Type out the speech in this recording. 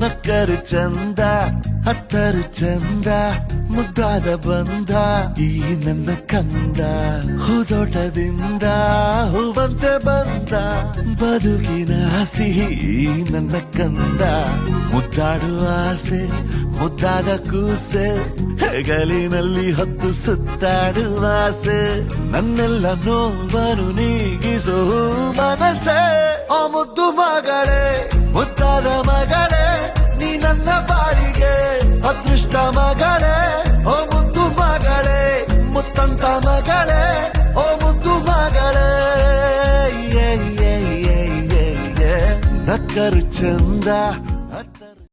ನಕ್ಕರು ಚಂದ ಹತ್ತರು ಚಂದ ಮುದ್ದಾದ ಬಂದ ಈ ನನ್ನ ಕಂದ ಹೂದೋಟದಿಂದ ಹೂವಂತೆ ಬಂದ ಬದುಕಿನ ಸಿಹಿ ನನ್ನ ಕಂದ ಮುದ್ದಾಡುವ ಆಸೆ ಮುದ್ದಾದ ಕೂಸೆ ಹೆಗಲಿನಲ್ಲಿ ಹೊತ್ತು ಸುತ್ತಾಡುವ ಆಸೆ ನನ್ನೆಲ್ಲ ನೋವನ್ನು ನೀಗಿಸೋ ಮನಸ್ಸೆ ಆ ಮುದ್ದು ಮಗಳೇ ಮುದ್ದಾದ ಮಗಳೇ ನೀ ನನ್ನ ಬಾಳಿಗೆ ಅದೃಷ್ಟ ಮಗಳೇ ಓ ಮುದ್ದು ಮಗಳೇ ಮುತ್ತಂತ ಮಗಳೇ ಓ ಮುದ್ದು ಮಗಳೇ ನಕ್ಕರು ಚಂದ